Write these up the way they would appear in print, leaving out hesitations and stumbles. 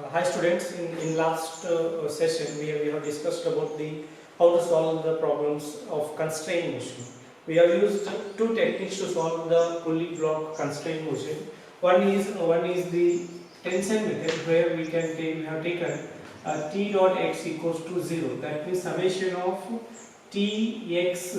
Hi students, in last session we have discussed about the how to solve the problems of constraint motion. We have used two techniques to solve the pulley block constraint motion. One is the tension method, where we have taken t dot x equals to 0. That means summation of tx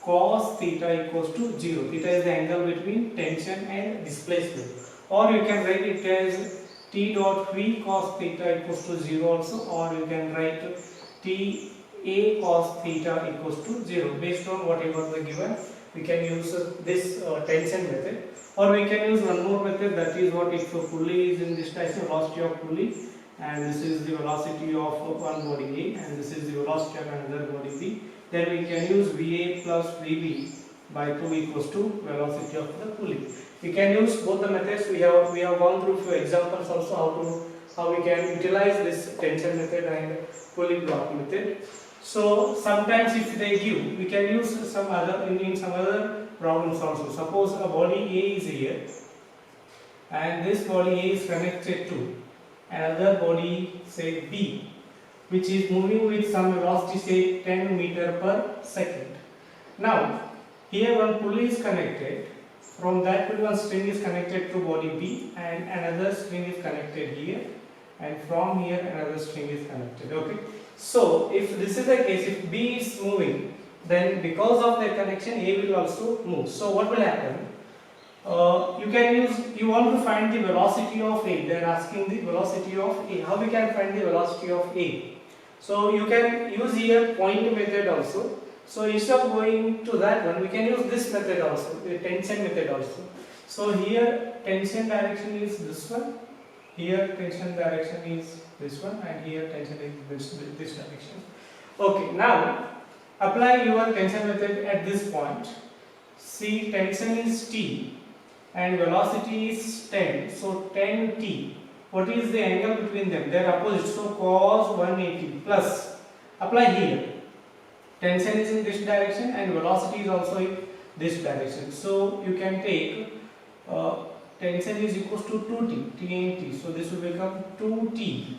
cos theta equals to 0. Theta is the angle between tension and displacement. Or you can write it as t dot v cos theta equals to 0 also, or you can write t a cos theta equals to 0. Based on whatever the given, we can use this tension method, or we can use one more method, that is what if a pulley is in this direction, velocity of pulley, and this is the velocity of one body A, and this is the velocity of another body B, then we can use VA plus VB by 2 equals to velocity of the pulley. We can use both the methods. We have gone through few examples also how we can utilize this tension method and pulley block method. So sometimes if they give, we can use some other in some other problems also. Suppose a body A is here, and this body A is connected to another body, say B, which is moving with some velocity, say 10 meter per second. Now here one pulley is connected. From that pulley, one string is connected to body B, and another string is connected here, and from here another string is connected. Okay. So if this is the case, if B is moving, then because of their connection, A will also move. So what will happen? You want to find the velocity of A. They are asking the velocity of A. How we can find the velocity of A? So you can use here point method also. So instead of going to that one, we can use this method also, the tension method also. So here tension direction is this one, here tension direction is this one, and here tension is this direction. Okay, now apply your tension method at this point. See, tension is T and velocity is 10, so 10T. What is the angle between them? They are opposite, so cos 180 plus. Apply here. Tension is in this direction and velocity is also in this direction. So you can take tension is equals to 2t, t and t. So this will become 2t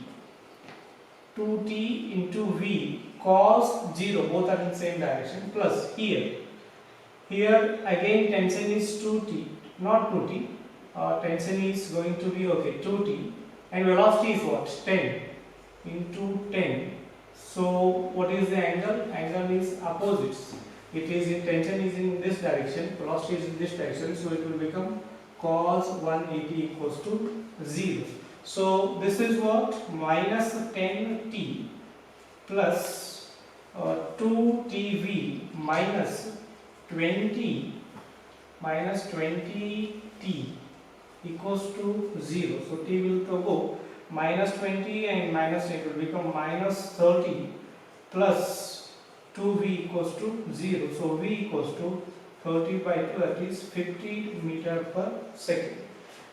into v cos 0, both are in the same direction, plus here again tension is 2t, not 2t, tension is going to be 2t, and velocity is what? 10 into 10. So what is the angle? Angle is opposites. It is in tension is in this direction, velocity is in this direction, so it will become cos 180 equals to 0. So this is what? Minus 10t plus 2tv minus 20t equals to 0. So t will go minus 20 and minus 10 will become minus 30 plus 2v equals to 0. So v equals to 30 by 2, that is 50 meter per second.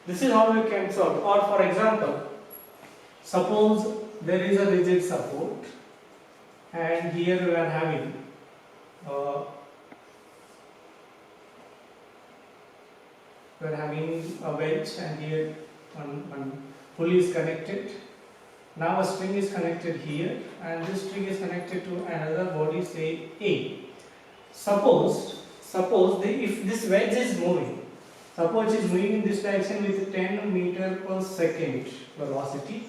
This is how we can solve. Or for example, suppose there is a rigid support, and here we are having a bench, and here one pulley is connected. Now a string is connected here, and this string is connected to another body, say A. Suppose if this wedge is moving, suppose it is moving in this direction with 10 meter per second velocity.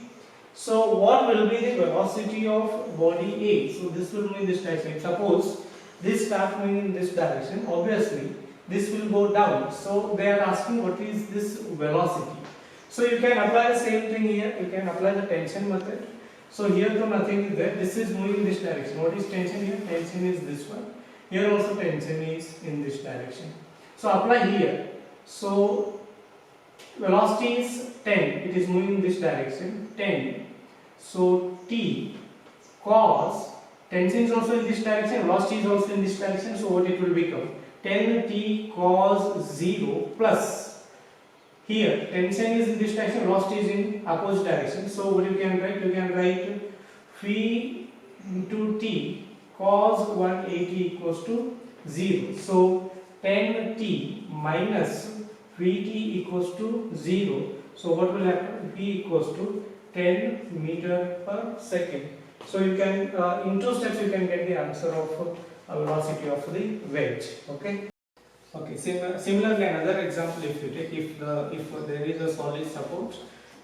So what will be the velocity of body A? So this will move in this direction. Suppose this starts moving in this direction, obviously this will go down. So they are asking what is this velocity. So you can apply the same thing here. You can apply the tension method. So here though nothing is there. This is moving in this direction. What is tension here? Tension is this one. Here also tension is in this direction. So apply here. So velocity is 10. It is moving in this direction. 10. So t cos, tension is also in this direction. Velocity is also in this direction. So what it will become? 10t cos 0 plus. Here tension is in this direction, velocity is in opposite direction. So what you can write? You can write v into t cos 180 equals to 0. So 10t minus vt equals to 0. So what will happen? V equals to 10 meter per second. So you can in 2 steps you can get the answer of velocity of the wedge. Okay. Okay. Similarly, another example, if you take, if there is a solid support,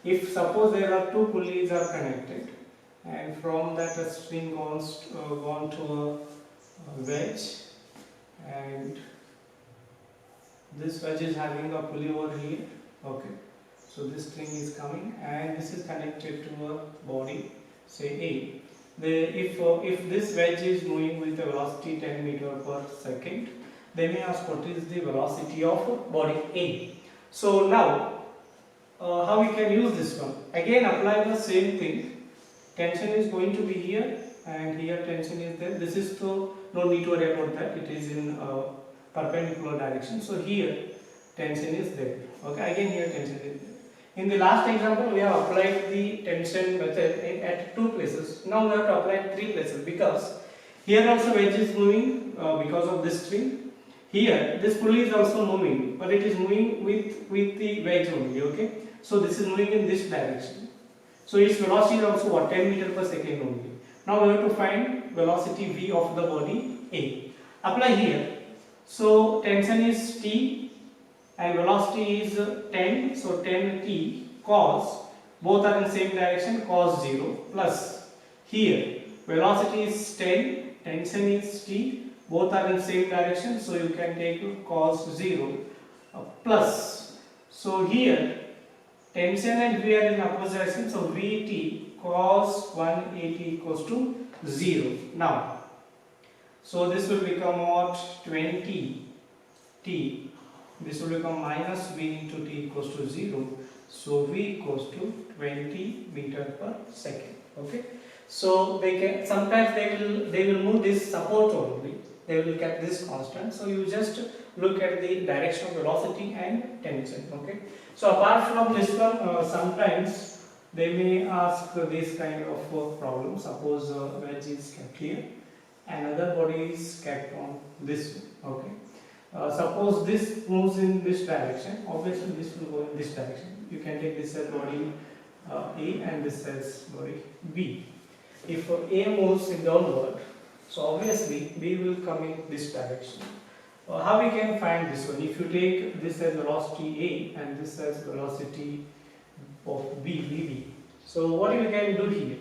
if suppose there are two pulleys are connected, and from that a string gone to a wedge, and this wedge is having a pulley over here. Okay. So this string is coming and this is connected to a body, say A. If this wedge is moving with a velocity 10 meter per second, they may ask what is the velocity of body A. So now, how we can use this one? Again, apply the same thing. Tension is going to be here, and here tension is there. This is no need to worry about that. It is in perpendicular direction. So here tension is there. Okay. Again, here tension is there. In the last example, we have applied the tension method at 2 places. Now we have to apply at 3 places, because here also wedge is moving because of this string. Here this pulley is also moving, but it is moving with the wedge only. Okay. So this is moving in this direction. So its velocity is also what, 10 meter per second only. Now we have to find velocity v of the body A. Apply here. So tension is T and velocity is 10, so 10t cos, both are in same direction, cos 0, plus here velocity is 10, tension is t, both are in same direction, so you can take cos 0, plus, so here tension and v are in opposite direction, so vt cos 180 equals to 0. Now, so this will become what, 20 t. This will become minus v into t equals to 0. So v equals to 20 meter per second. Okay. So they can, sometimes they will move this support only. They will get this constant. So you just look at the direction of velocity and tension. Okay. So apart from this one, sometimes they may ask this kind of problem. Suppose wedge is kept here, another body is kept on this one. Okay. Suppose this moves in this direction, obviously this will go in this direction. You can take this as body A and this as body B. If A moves in downward, so obviously B will come in this direction. How we can find this one? If you take this as velocity A and this as velocity of B, VB. So what you can do here?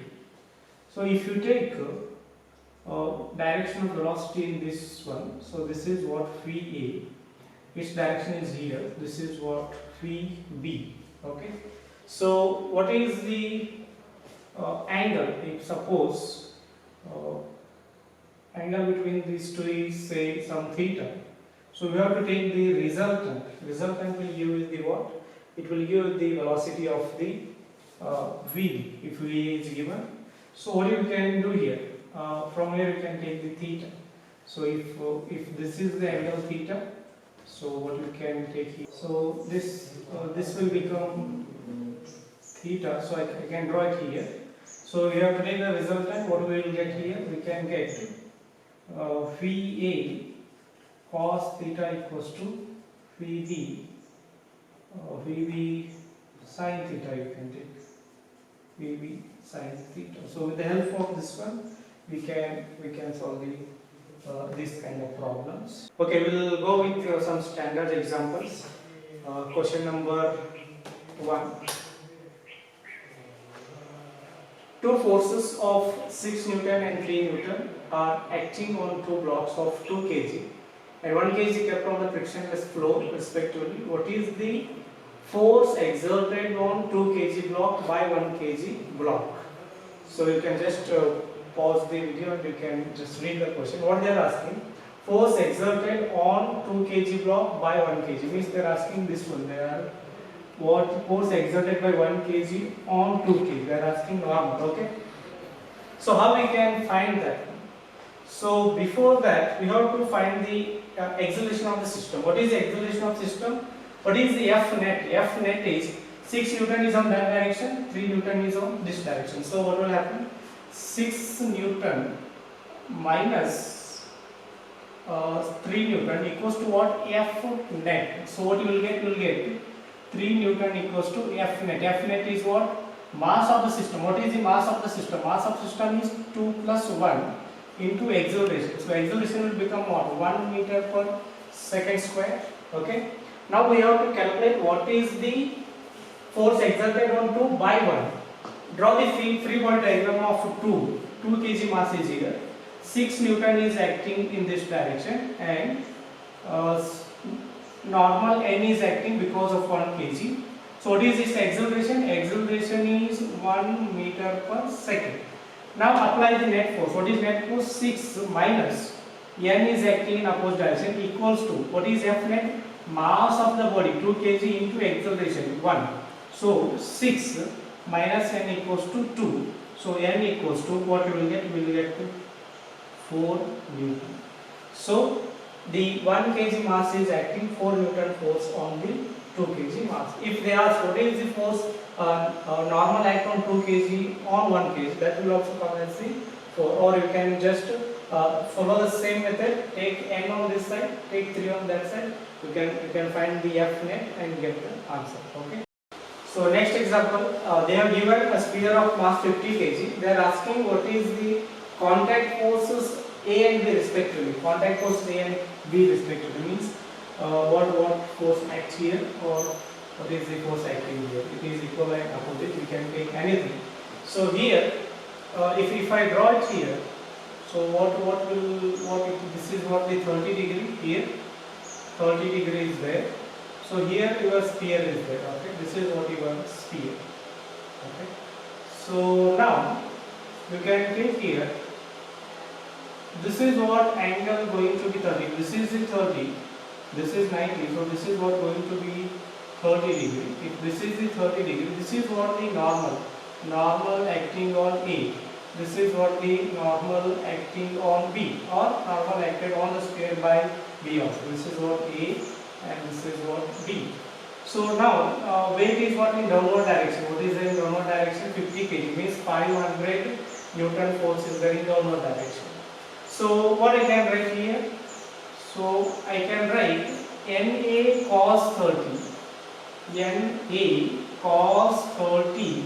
So if you take direction of velocity in this one, so this is what phi A, its direction is here, this is what phi B. Okay. So what is the angle? If suppose angle between these two is say some theta, so we have to take the resultant. Resultant will give the what? It will give the velocity of the V if V is given. So what you can do here? From here you can take the theta. So if this is the angle theta, so what you can take here? So this will become theta. So I can draw it here. So we have to take the resultant. What we will get here? We can get phi A cos theta equals to phi B sin theta. You can take phi B sin theta. So with the help of this one, we can solve this kind of problems. Okay, we'll go with some standard examples. Question number 1. Two forces of 6 Newton and 3 Newton are acting on two blocks of 2 kg and 1 kg kept on the frictionless floor respectively. What is the force exerted on 2 kg block by 1 kg block? So you can just pause the video and you can just read the question. What they are asking, force exerted on 2 kg block by 1 kg, means they are asking this one. They are what force exerted by 1 kg on 2 kg. They are asking normal. Okay. So how we can find that? So before that, we have to find the acceleration of the system. What is the acceleration of system? What is the F net? F net is 6 Newton is on that direction, 3 Newton is on this direction. So what will happen? 6 Newton minus 3 Newton equals to what? F net. So what you will get? You will get 3 Newton equals to F net. F net is what? mass of the system. What is the mass of the system? Mass of system is 2 plus 1 into acceleration. So acceleration will become what? 1 meter per second square. Okay. Now we have to calculate what is the force exerted on 2 by 1. Draw the free body diagram of 2. 2 kg mass is here. 6 Newton is acting in this direction, and normal N is acting because of 1 kg. So what is this acceleration? Acceleration is 1 meter per second. Now apply the net force. What is net force? 6 minus N is acting in opposite direction equals to, what is F net? Mass of the body 2 kg into acceleration 1. So 6 minus N equals to 2. So N equals to, what you will get? We will get to 4 Newton. So the 1 kg mass is acting 4 Newton force on the 2 kg mass. If they ask what is the force normal act on 2 kg on 1 kg, that will also come as the 4. Or you can just follow the same method. Take N on this side, take 3 on that side. You can find the F net and get the answer. Okay. So next example, they have given a sphere of mass 50 kg. They are asking what is the contact forces A and B respectively. Contact force A and B respectively means what force acts here, or what is the force acting here. It is equal and opposite. We can take anything. So here, if I draw it here, so this is what the 30 degree here. 30 degree is there. So here your sphere is there. Okay, this is what your sphere. Okay. So now you can take here. This is what angle going to be 30. This is the 30. This is 90. So this is what going to be 30 degree. If this is the 30 degree, this is what the normal acting on A. This is what the normal acting on B, or normal acted on the sphere by B also. This is what A and this is what B. So now weight is what in downward direction. What is in downward direction? 50 kg means 500 Newton force is there in downward direction. So what I can write here? So I can write NA cos 30. NA cos 30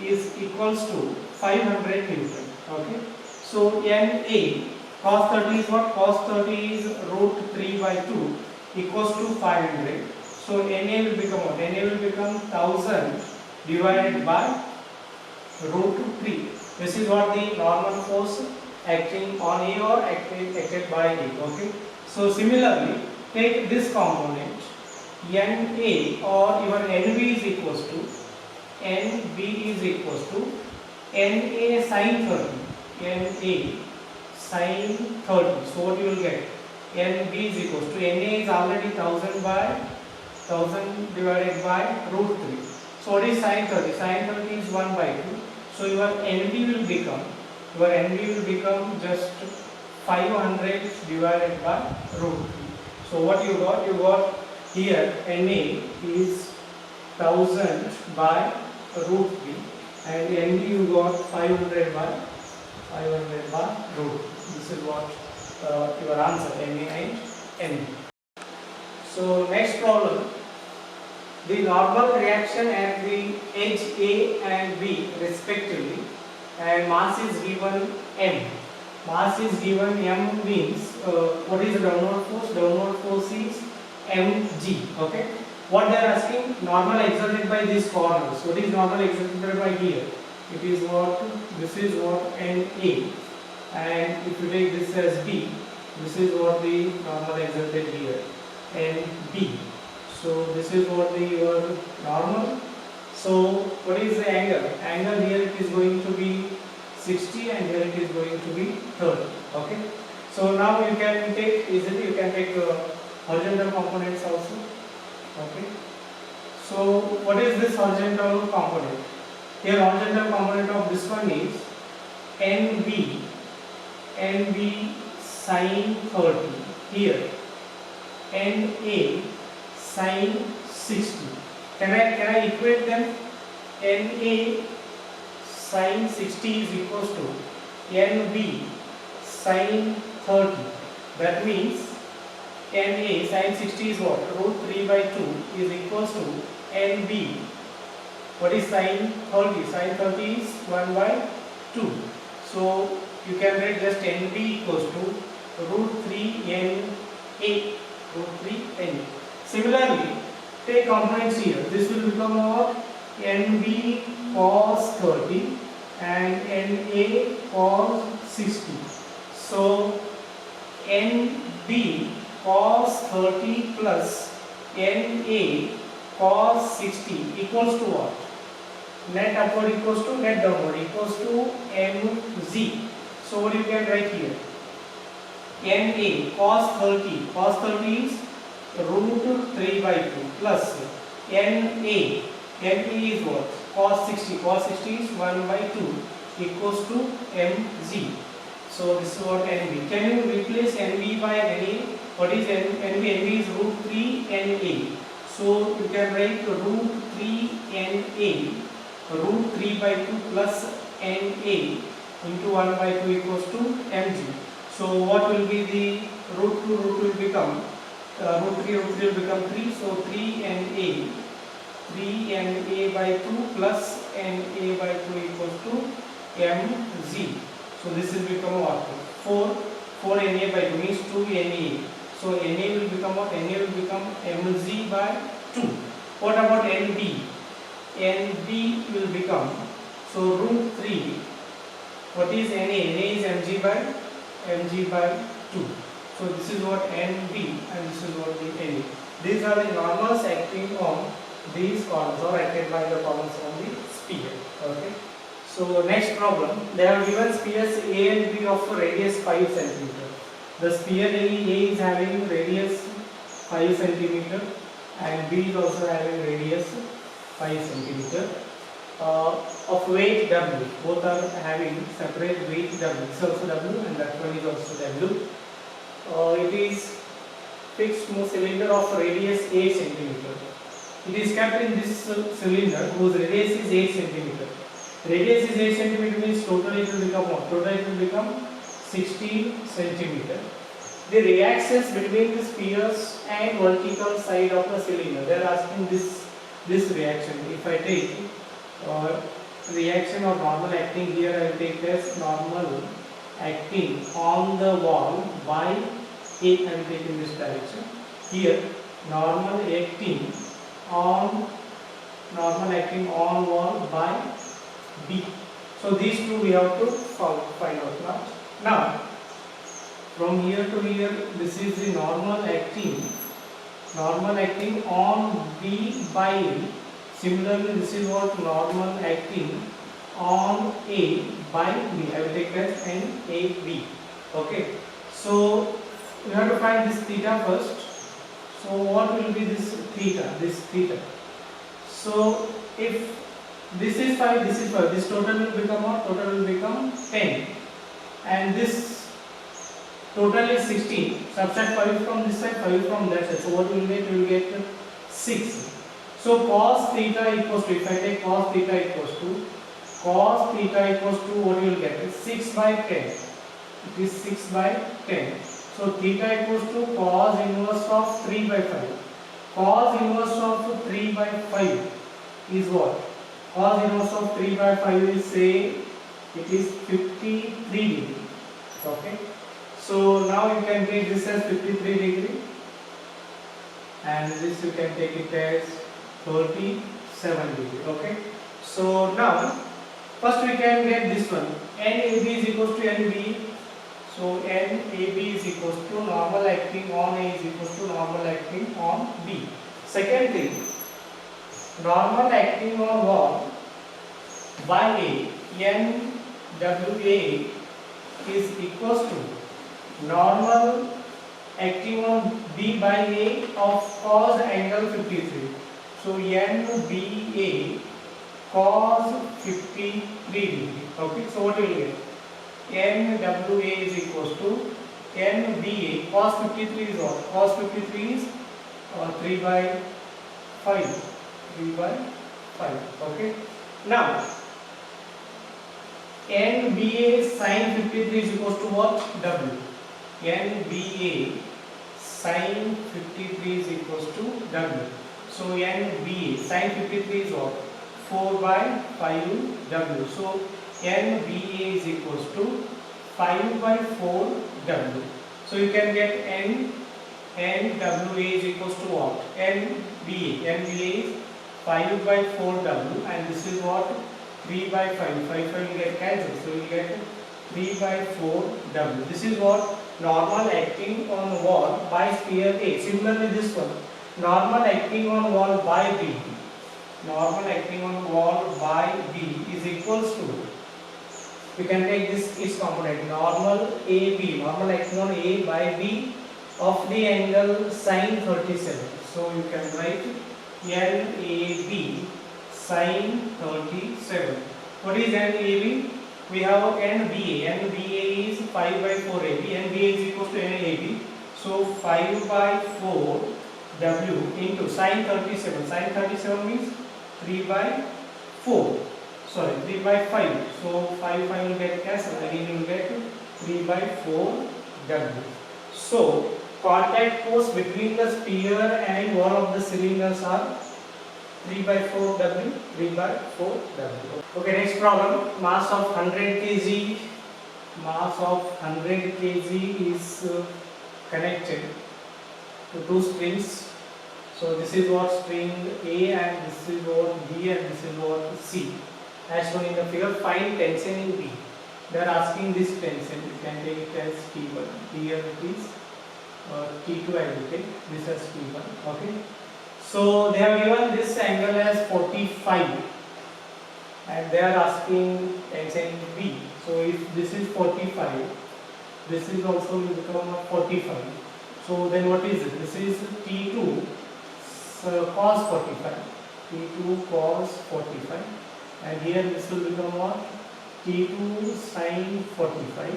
is equals to 500 Newton. Okay. So NA cos 30 is what? Cos 30 is root 3 by 2 equals to 500. So NA will become what? NA will become 1000 divided by root 3. This is what the normal force acting on A or acted by A. Okay. So similarly, take this component NA, or even NB is equals to NA sin 30. NA sin 30. So what you will get? NB is equals to, NA is already 1000 divided by root 3. So what is sin 30? Sin 30 is 1 by 2. So your NB will become just 500 divided by root 3. So what you got? You got here NA is 1000 by root 3, and NB you got 500 by root 3. This is what your answer, NA and NB. So next problem, the normal reaction at the edge A and B respectively, and mass is given M. Mass is given M means what is the downward force? Downward force is mg. Okay. What they are asking? Normal exerted by these corners. What is normal exerted by here? It is what? This is what NA, and if you take this as B, this is what the normal exerted here, NB. So this is what the your normal. So what is the angle? Angle here it is going to be 60, and here it is going to be 30. Okay. So now you can take easily. You can take horizontal components also. Okay. So what is this horizontal component? Here horizontal component of this one is NB sin 30. Here NA sin 60. Can I equate them? NA sin 60 is equals to NB sin 30. That means NA sin 60 is what? Root 3 by 2 is equals to NB What is sine 30? Sine 30 is 1 by 2. So you can write just NB equals to root 3 NA. Root 3 NA. Similarly, take components here. This will become what? NB cos 30 and NA cos 60. So NB cos 30 plus NA cos 60 equals to what? Net upward equals to net downward equals to mz. So what you can write here? NA cos 30. Cos 30 is root 3 by 2 plus NA. NA is what? Cos 60. Cos 60 is 1 by 2 equals to mz. So this is what NB. Can you replace NB by NA? What is NB? NB is root 3 NA. So you can write root 3 NA, root 3 by 2 plus NA into 1 by 2 equals to mg. So what will be the root 2? Root 2 will become root 3 will become 3. So 3 NA by 2 plus NA by 2 equals to mg. So this will become what? 4 NA by 2 means 2 NA. So NA will become what? NA will become mg by 2. What about NB? NB will become, so root 3. What is NA? NA is mg by 2. So this is what NB and this is what the NA. These are the normals acting on these columns or acted by the columns on the sphere. Okay. So next problem, they have given spheres A and B of radius 5 cm. The sphere A is having radius 5 cm and B is also having radius 5 cm of weight W. Both are having separate weight W. This is also W and that one is also W. It is fixed cylinder of radius 8 cm. It is kept in this cylinder whose radius is 8 cm. Radius is 8 cm means total it will become what? Total it will become 16 cm. The reactions between the spheres and vertical side of the cylinder. They are asking this reaction. If I take reaction or normal acting here, I will take as normal acting on the wall by A. I will take in this direction. Here normal acting on wall by B. So these two we have to find out now. From here to here, this is the normal acting on B by A. Similarly, this is what normal acting on A by B. I will take as NAB. Okay. So we have to find this theta first. So what will be this theta? This theta. So if this is 5, this is 5. This total will become what? Total will become 10. And this total is 16. Subtract 5 from this side, 5 from that side. So what will get? We will get 6. So cos theta equals to, if I take cos theta equals to what you will get? 6 by 10. It is 6 by 10. So theta equals to cos inverse of 3 by 5. Cos inverse of 3 by 5 is what? Cos inverse of 3 by 5 is, say, it is 53 degree. Okay. So now you can take this as 53 degree and this you can take it as 37 degree. Okay. So now first we can get this one. NAB is equals to NB. So NAB is equals to normal acting on A is equals to normal acting on B. Second thing, normal acting on wall by A, NWA is equals to normal acting on B by A of cos angle 53. So NBA cos 53 degree. Okay, so what will you get? NWA is equals to NBA cos 53 is what? Cos 53 is 3 by 5. 3 by 5. Okay. Now NBA sin 53 is equals to what? W. NBA sin 53 is equals to W. So NBA sin 53 is what? 4 by 5W. So NVA is equals to 5 by 4W. So you can get NWA is equals to what? NVA is 5 by 4W, and this is what? 3 by 5. 5 will get cancelled. So you will get 3 by 4W. This is what? Normal acting on wall by sphere A. Similarly this one. Normal acting on wall by B. Normal acting on wall by B is equals to, you can take this is component, normal AB, normal acting on A by B of the angle sine 37. So you can write NAB sine 37. What is NAB? We have NBA. NBA is 5 by 4 AB. NBA is equal to NAB. So 5 by 4 W into sine 37. Sine 37 means 3 by 4. Sorry, 3 by 5. So 5 will get cancelled. Again you will get 3 by 4 W. So contact force between the sphere and wall of the cylinders are 3 by 4 W, 3 by 4 W. Okay, next problem. Mass of 100 kg. Mass of 100 kg is connected to two strings. So this is what string A, and this is what B, and this is what C. As shown in the figure, find tension in B. They are asking this tension. You can take it as T1. Here it is T2. I will take this as T1. Okay. So they have given this angle as 45, and they are asking tension in B. So if this is 45, this is also will become 45. So then what is it? This is T2 cos 45. T2 cos 45, and here this will become what? T2 sin 45.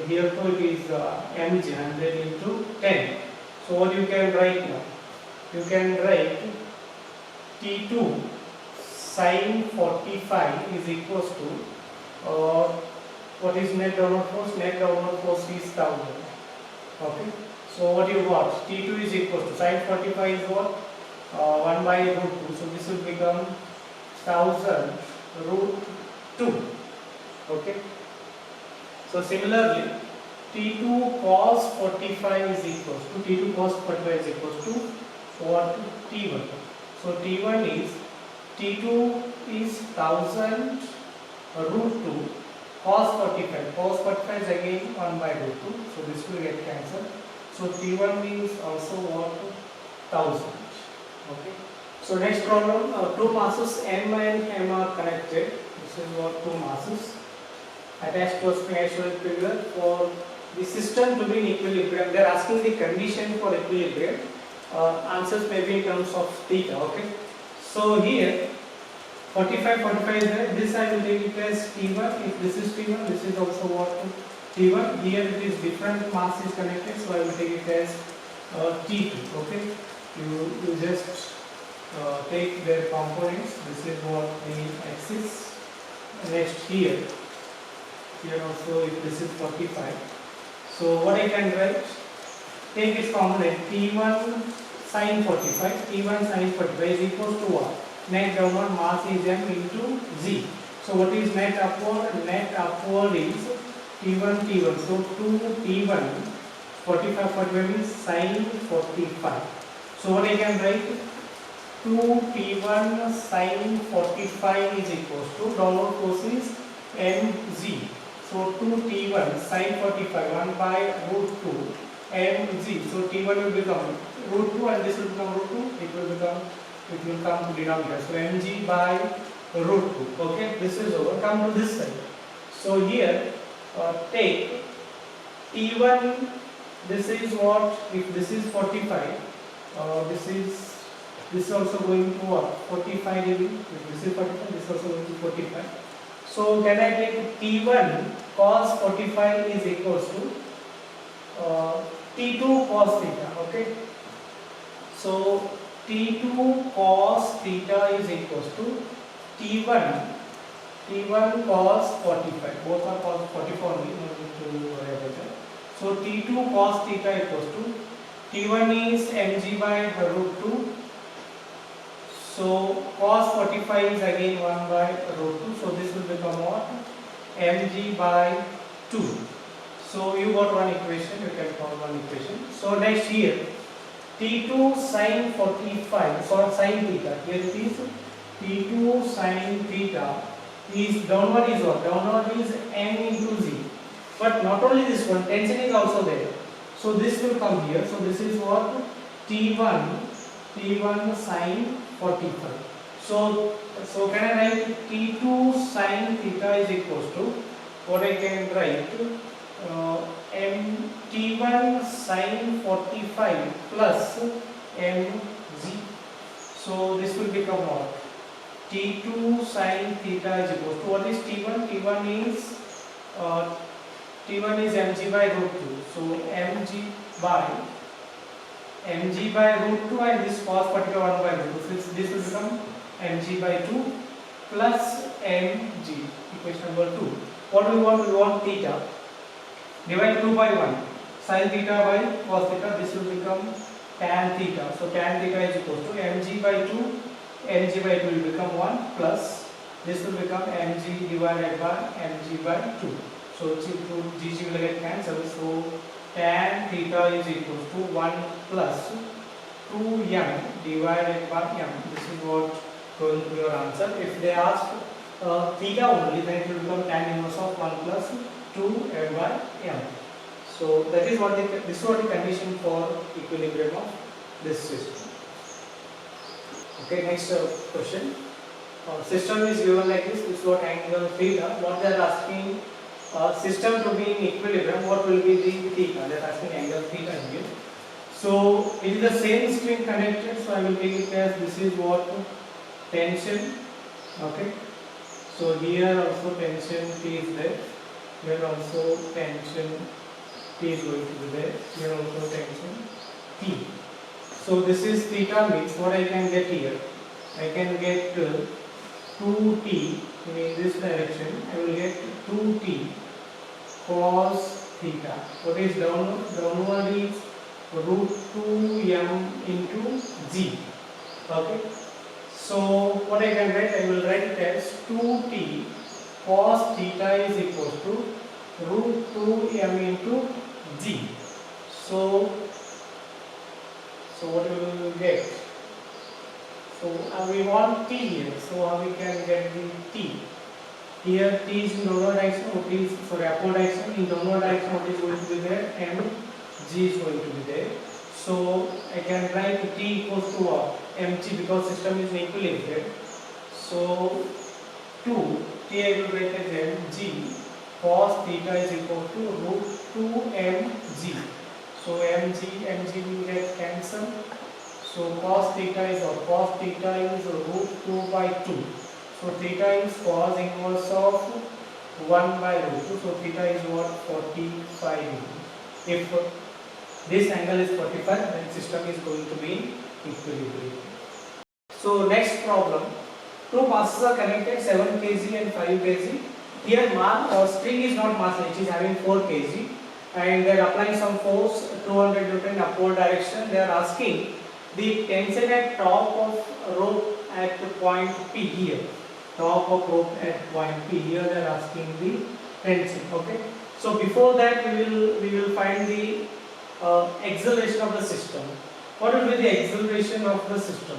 Here too it is mg, 100 into 10. So what you can write now? You can write T2 sin 45 is equals to what is net downward force? Net downward force is 1000. Okay. So what you got? T2 is equals to sin 45 is what? 1 by root 2. So this will become 1000 root 2. Okay. So similarly, T2 cos 45 is equals to T2 cos 45 is equals to what? T1. So T1 is T2 is 1000 root 2 cos 45. Cos 45 is again 1 by root 2. So this will get cancelled. So T1 means also what? 1000. Okay. So next problem, two masses M and M are connected. This is what? Two masses attached to a spring actual figure for the system to be in equilibrium. They are asking the condition for equilibrium. Answers may be in terms of theta. Okay. So here 45 is there. This I will take it as T1. If this is T1, this is also what? T1. Here it is different mass is connected, so I will take it as T2. Okay. You just take their components. This is what the axis. Next here also if this is 45. So what I can write? Take its component T1 sin 45. T1 sin 45 is equals to what? Net downward mass is M into G. So what is net upward? Net upward is T1. So 2T1 45 means sin 45. So what I can write? 2T1 sin 45 is equals to downward force is mg. So 2T1 sin 45 1 by root 2 mg. So T1 will become root 2 and this will become root 2. It will come to denominator. So mg by root 2. Okay, this is over. Come to this side. So here take T1. This is what? If this is 45, this is also going to what? 45 dB. If this is 45, this is also going to 45. So can I take T1 cos 45 is equals to T2 cos theta. Okay. So T2 cos theta is equals to T1 cos 45. Both are cos 44 only. No need to worry about that. So T2 cos theta equals to T1 is mg by root 2. So cos 45 is again 1 by root 2. So this will become what? mg by 2. So you got one equation, you can form one equation. So next here, T2 sin 45, so sin theta, here it is T2 sin theta is downward is what? Downward is m into z. But not only this one, tension is also there. So this will come here. So this is what? T1 sin 45. So can I write T2 sin theta is equals to what I can write? T1 sin 45 plus mg. So this will become what? T2 sin theta is equal to what is T1? T1 is mg by root 2. So mg by root 2 and this cos 45 1 by root 2. So this will become mg by 2 plus mg. Equation number 2. What do we want? We want theta. Divide 2 by 1. Sin theta by cos theta. This will become tan theta. So tan theta is equal to mg by 2. mg by 2 will become 1 plus this will become mg divided by mg by 2. So gg will get cancelled. So tan theta is equal to 1 plus 2m divided by m. This is what going to be your answer. If they ask theta only, then it will become tan inverse of 1 plus 2m by m. So that is what this is what the condition for equilibrium of this system. Okay, next question. System is given like this. This is what angle theta. What they are asking, system to be in equilibrium. What will be the theta? They are asking angle theta here. So it is the same string connected. So I will take it as this is what tension. Okay. So here also tension T is there. Here also tension T is going to be there. Here also tension T. So this is theta means what I can get here. I can get 2t in this direction. I will get 2t cos theta. What is downward? Downward is root 2m into g. Okay. So what I can write? I will write it as 2t cos theta is equal to root 2m into g. So what we will get? So we want t here. So how we can get the t? Here t is in downward direction. T is upward direction. In downward direction, what is going to be there? Mg is going to be there. So I can write t equals to what? Mg, because system is in equilibrium. So 2 t I will write as mg cos theta is equal to root 2mg. So mg will get cancelled. So cos theta is root 2 by 2. So theta is cos inverse of 1 by root 2. So theta is what? 45 degree. If this angle is 45, then system is going to be in equilibrium. So next problem. Two masses are connected, 7 kg and 5 kg. Here string is not massless, it is having 4 kg. And they are applying some force 200 Newton upward direction. They are asking the tension at top of rope at point P here. Top of rope at point P here. They are asking the tension. Okay. So before that we will find the acceleration of the system. What will be the acceleration of the system?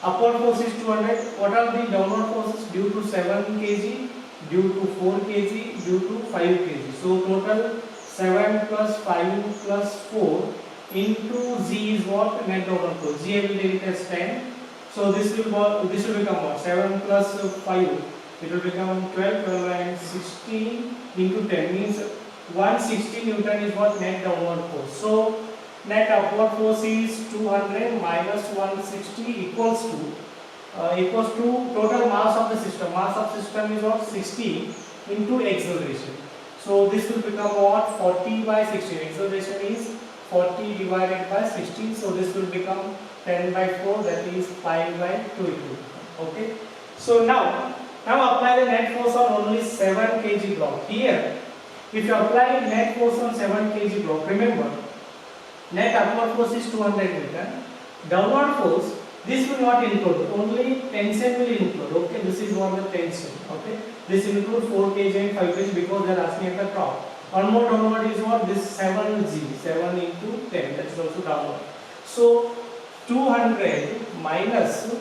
Upward force is 200. What are the downward forces? Due to 7 kg, due to 4 kg, due to 5 kg. So total 7 plus 5 plus 4 into z is what? Net downward force. G I will take it as 10. So this will become what? 7 plus 5. It will become 12, 12 and 16 into 10 means 160 Newton is what? Net downward force. So net upward force is 200 minus 160 equals to total mass of the system. Mass of system is what? 60 into acceleration. So this will become what? 40 by 16. Acceleration is 40 divided by 16. So this will become 10 by 4, that is 5 by 2. Okay. So now apply the net force on only 7 kg block. Here, if you apply net force on 7 kg block, remember net upward force is 200 Newton. Downward force This will not include, only tension will include. Okay, this is what the tension. Okay, this include 4 kg and 5 kg because they are asking at the top. One more downward is what? This 7g, 7 into 10, that is also downward. So 200 minus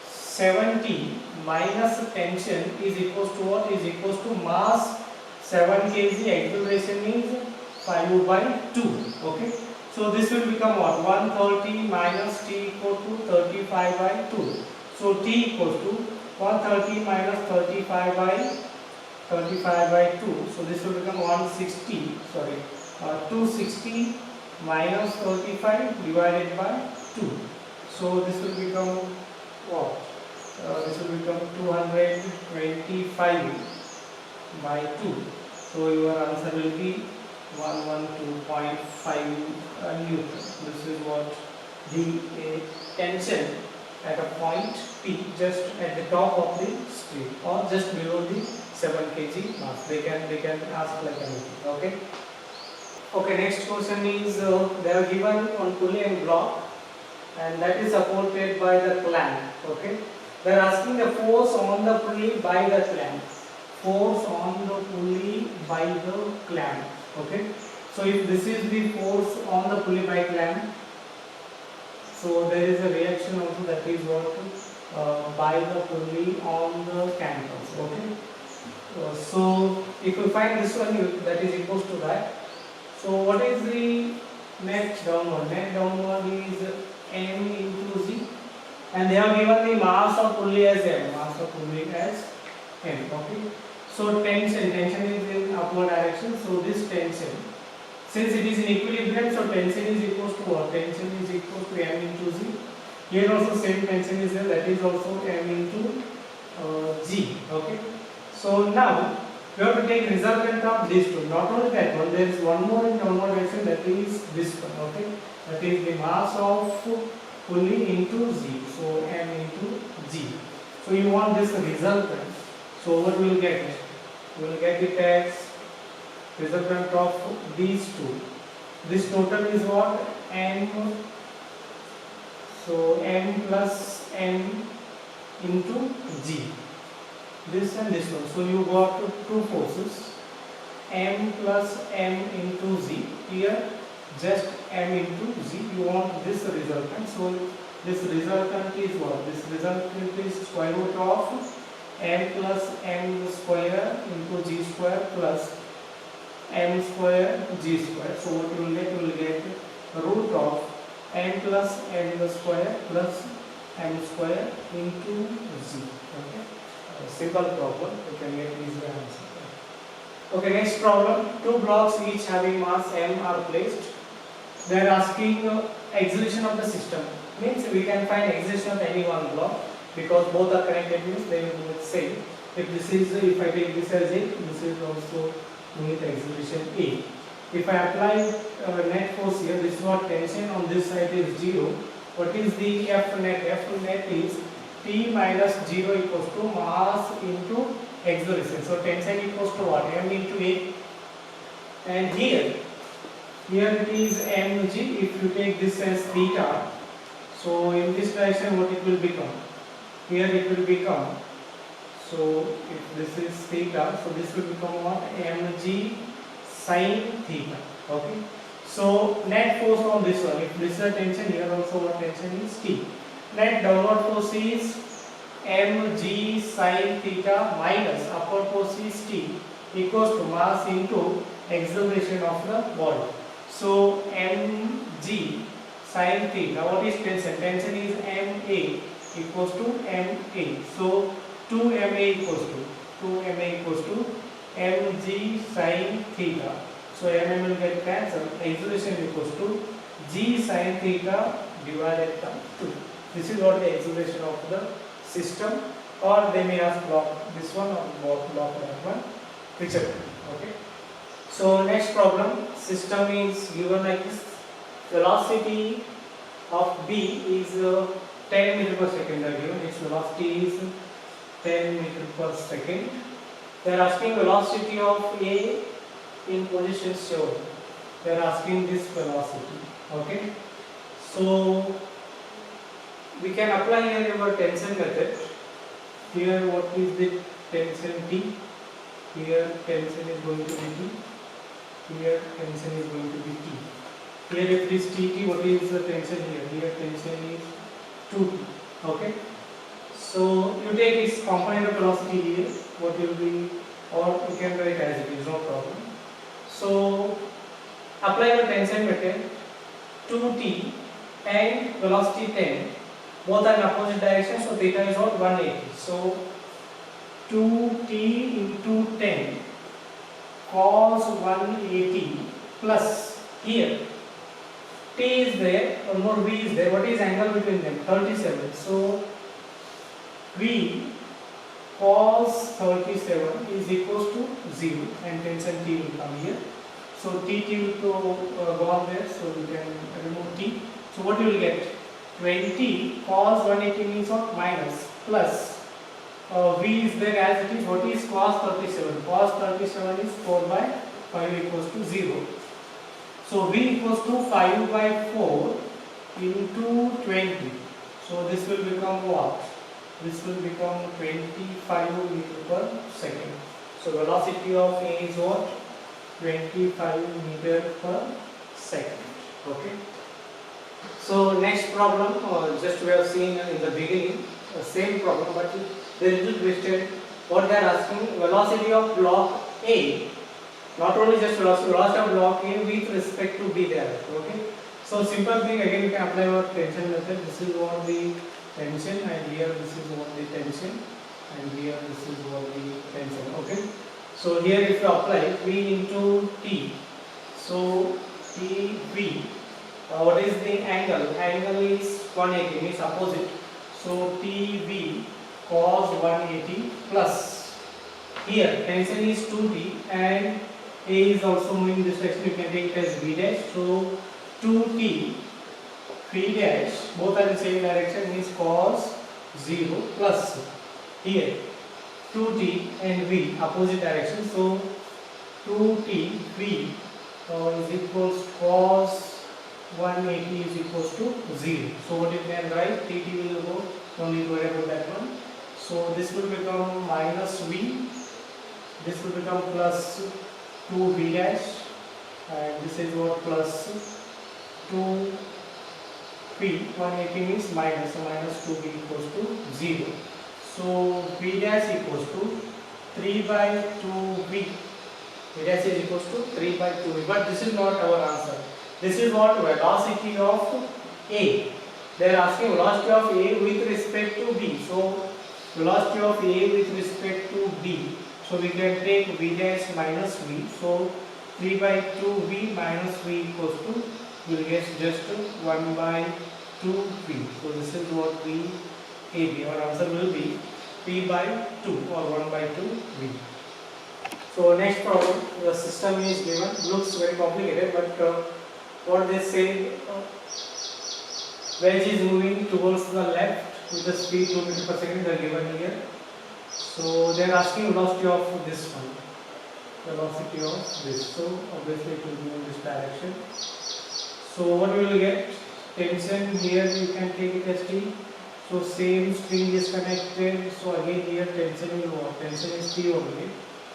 70 minus tension is equals to what? Is equals to mass 7 kg, acceleration is 5 by 2. Okay, so this will become what? 130 minus t equal to 35 by 2. So t equals to 130 minus 35 by 2. So this will become 160, sorry, 260 minus 35 divided by 2. So this will become what? This will become 225 by 2. So your answer will be 112.5 Newton. This is what the tension at a point P, just at the top of the street or just below the 7 kg mass. They can ask like anything. Okay. Okay. Next question is they are given on pulley and block, and that is supported by the clamp. Okay. They are asking the force on the pulley by the clamp. Force on the pulley by the clamp. Okay. So if this is the force on the pulley by clamp, so there is a reaction also, that is what by the pulley on the canvas. Okay. So if you find this one, that is equals to that. So what is the net downward? Net downward is m into z, and they have given the mass of pulley as m. Mass of pulley as m. Okay. So tension is in upward direction. So this tension, since it is in equilibrium, so tension is equals to what? Tension is equals to m into z. Here also same tension is there, that is also m into g. Okay. So now we have to take resultant of these two. Not only that one, there is one more in downward direction, that is this one. Okay. That is the mass of pulley into z. So m into g. So you want this resultant. So what we will get? We will get it as resultant of these two. This total is what? M. So m plus n into g. This and this one. So you got two forces, m plus m into z. Here just m into z. You want this resultant. So this resultant is what? This resultant is square root of m plus m square into g square plus m square g square. So what you will get? You will get root of m plus m square plus m square into z. Okay. Simple problem. You can get easy answer. Okay. Next problem. Two blocks each having mass m are placed. They are asking acceleration of the system. Means we can find acceleration of any one block, because both are connected, means they will be the same. If this is, if I take this as A, this is also with acceleration A. If I apply net force here, this is what tension on this side is 0. What is the F net? F net is T minus 0 equals to mass into acceleration. So tension equals to what? M into A. And here it is mg. If you take this as theta, so in this direction what it will become? Here it will become, so if this is theta, so this will become what? Mg sin theta. Okay. So net force on this one, if this is a tension, here also what tension is T. Net downward force is mg sin theta minus upward force is T, equals to mass into acceleration of the body. So mg sin theta, what is tension? Tension is ma equals to ma. So 2ma equals to mg sin theta. So mm will get cancelled. Acceleration equals to g sin theta divided by 2. This is what the acceleration of the system, or they may ask block this one or block that one, whichever. Okay. So next problem, system is given like this. Velocity of B is 10 meter per second. Its velocity is 10 meter per second. They are asking velocity of A in position shown. They are asking this velocity. Okay. So we can apply here our tension method. Here what is the tension T? Here tension is going to be T. Here tension is going to be T. Here if it is Tt, what is the tension here? Here tension is 2T. Okay. So you take its component of velocity here. What will be, or you can write as it is, no problem. So apply the tension method. 2T and velocity 10 both are in opposite direction, so theta is what? 180. So 2T into 10 cos 180 plus here T is there, one more V is there. What is angle between them? 37. So V cos 37 is equals to 0 and tension T will come here. So T will go on there, so we can remove T. So what you will get? 20 cos 180 means what? Minus plus V is there as it is. What is cos 37? Cos 37 is 4 by 5 equals to 0. So V equals to 5 by 4 into 20. So this will become what? This will become 25 meter per second. So velocity of A is what? 25 meter per second. Okay. So next problem, just we have seen in the beginning, same problem, but they little twisted. What they are asking, velocity of block A, not only just velocity of block A with respect to B there. Okay. So simple thing, again we can apply our tension method. This is what the tension, and here this is what the tension, and here this is what the tension. Okay. So here if you apply V into T, so TV, what is the angle? Angle is 180, means opposite. So TV cos 180 plus here tension is 2T and A is also moving this direction. You can take it as V dash. So 2T V dash, both are in same direction, means cos 0 plus here 2T and V opposite direction. So 2T V is equals cos 180 is equals to 0. So what you can write? TT will go, don't need to worry about that one. So this will become minus V, this will become plus 2V dash, and this is what? Plus 2V. 180 means minus, so minus 2V equals to 0. So V dash equals to 3 by 2V. V dash is equals to 3 by 2V. But this is not our answer. This is what? Velocity of A. They are asking velocity of A with respect to B. So velocity of A with respect to B. So we can take V dash minus V. So 3 by 2V minus V equals to, we will get just 1 by 2V. So this is what we AB. Our answer will be P by 2 or 1 by 2V. So next problem, the system is given. Looks very complicated, but what they say, wedge is moving towards the left with the speed 2 meters per second. They are given here. So they are asking velocity of this one. Velocity of this. So obviously it will be in this direction. So what we will get? Tension here you can take it as T. So same string is connected. So again here tension will what? Tension is T only.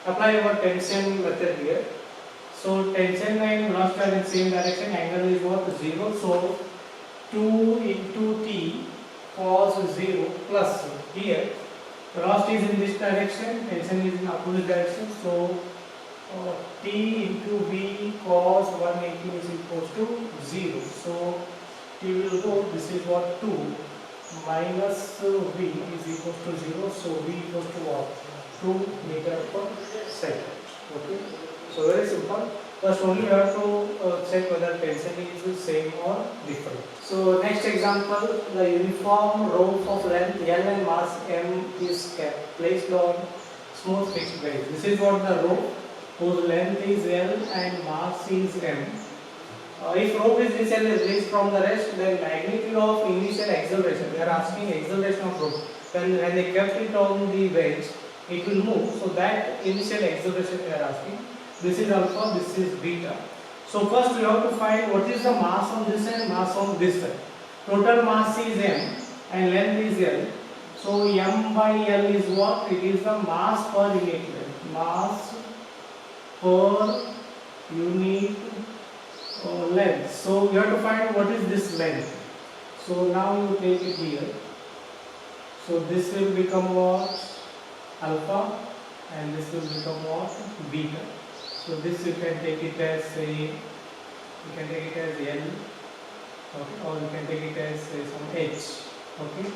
Apply our tension method here. So tension and velocity are in same direction. Angle is what? 0. So 2 into T cos 0 plus here velocity is in this direction, tension is in opposite direction. So T into V cos 180 is equals to 0. So T will go, this is what? 2 minus V is equals to 0. So V equals to what? 2 meter per second. Okay. So very simple. First only you have to check whether tension is same or different. So next example, the uniform rope of length L and mass M is kept placed on smooth fixed bed. This is what the rope whose length is L and mass is M. If rope is initially released from the rest, then magnitude of initial acceleration. They are asking acceleration of rope. When they kept it on the wedge, it will move. So that initial acceleration they are asking. This is alpha, this is beta. So first we have to find what is the mass on this side, mass on this side. Total mass is M and length is L. So m by L is what? It is the mass per unit length. Mass per unit length. So we have to find what is this length. So now you take it here. So this will become what? Alpha, and this will become what? Beta. So this you can take it as L, okay, or you can take it as some H, okay.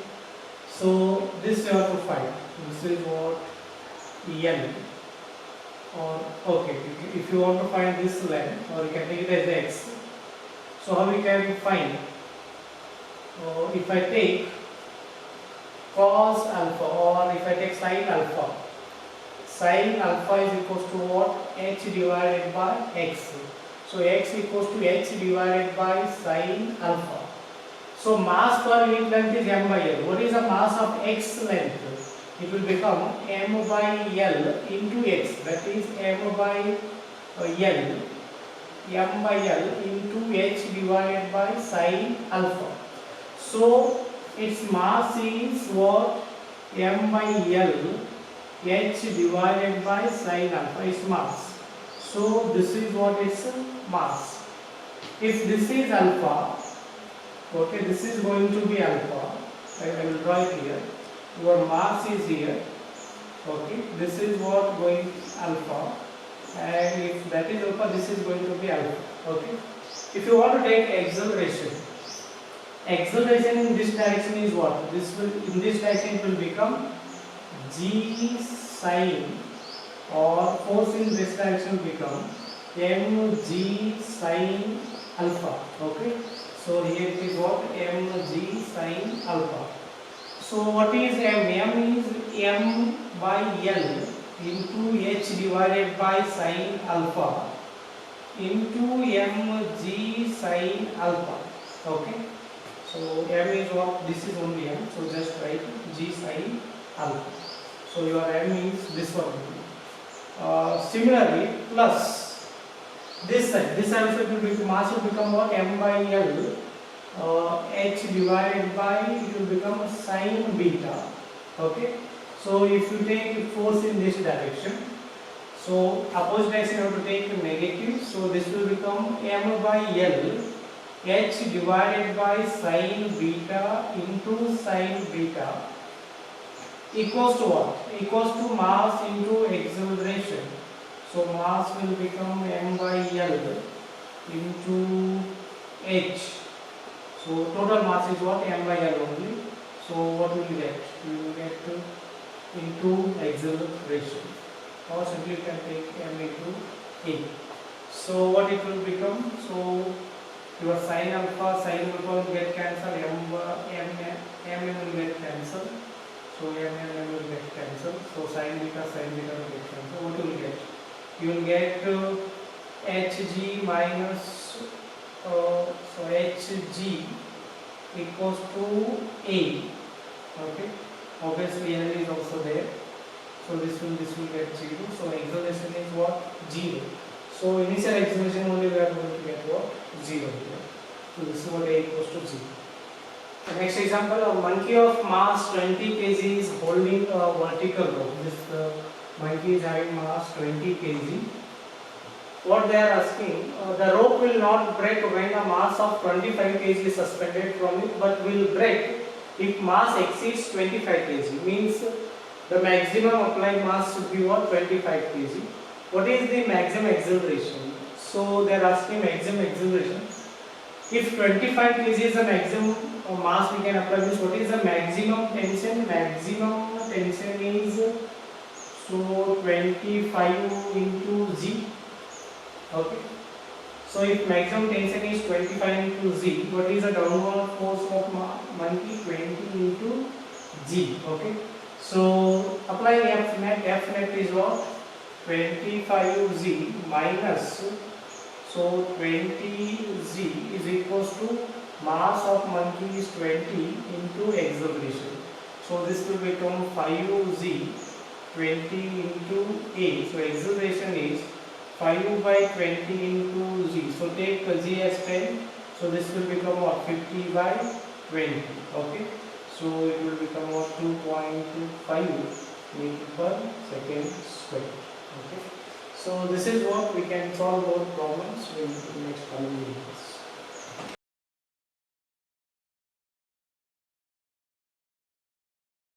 So this you have to find. This is what? L, or okay, if you want to find this length, or you can take it as X. So how we can find? If I take cos alpha, or if I take sin alpha is equals to what? H divided by X. So X equals to H divided by sin alpha. So mass per unit length is m by L. What is the mass of X length? It will become m by L into X. That is m by L into H divided by sin alpha. So its mass is what? M by L H divided by sin alpha is mass. So this is what is mass. If this is alpha, okay, this is going to be alpha. I will draw it here. Your mass is here. Okay, this is what going alpha, and if that is alpha, this is going to be alpha. Okay. If you want to take acceleration in this direction is what? This will, in this direction it will become g sin, or force in this direction will become mg sin alpha. Okay. So here it is what? Mg sin alpha. So what is m? M is m by L into H divided by sin alpha into mg sin alpha. Okay. So m is what? This is only m. So just write g sin alpha. So your m is this one. Similarly, plus this side. This side also will become, mass will become what? M by L. H divided by, it will become sin beta. Okay. So if you take force in this direction, so opposite direction you have to take negative. So this will become m by L H divided by sin beta into sin beta equals to what? Equals to mass into acceleration. So mass will become m by L into H. So total mass is what? M by L only. So what will you get? You will get into acceleration, or simply you can take m into A. So what it will become? So your sin alpha will get cancelled, m will get cancelled. So m will get cancelled. So sin beta will get cancelled. What you will get? You will get hg minus so hg equals to A. Okay. Obviously L is also there. So this will get 0. So acceleration is what? 0. So initial acceleration only we are going to get what? 0 here. So this is what A equals to 0. The next example, a monkey of mass 20 kg is holding a vertical rope. This monkey is having mass 20 kg. What they are asking, the rope will not break when a mass of 25 kg is suspended from it, but will break if mass exceeds 25 kg. Means the maximum applied mass should be what? 25 kg. What is the maximum acceleration? So they are asking maximum acceleration. If 25 kg is the maximum mass we can apply, means what is the maximum tension? Maximum tension is so 25 into G. Okay. So if maximum tension is 25 into Z, what is the downward force of monkey? 20 into G. Okay. So applying F net is what? 25Z minus, so 20Z is equals to mass of monkey is 20 into acceleration. So this will become 5Z 20 into A. So acceleration is 5 by 20 into Z. So take Z as 10. So this will become what? 50 by 20. Okay. So it will become about 2.5 meter per second square. Okay. So this is what we can solve our problems in next coming videos.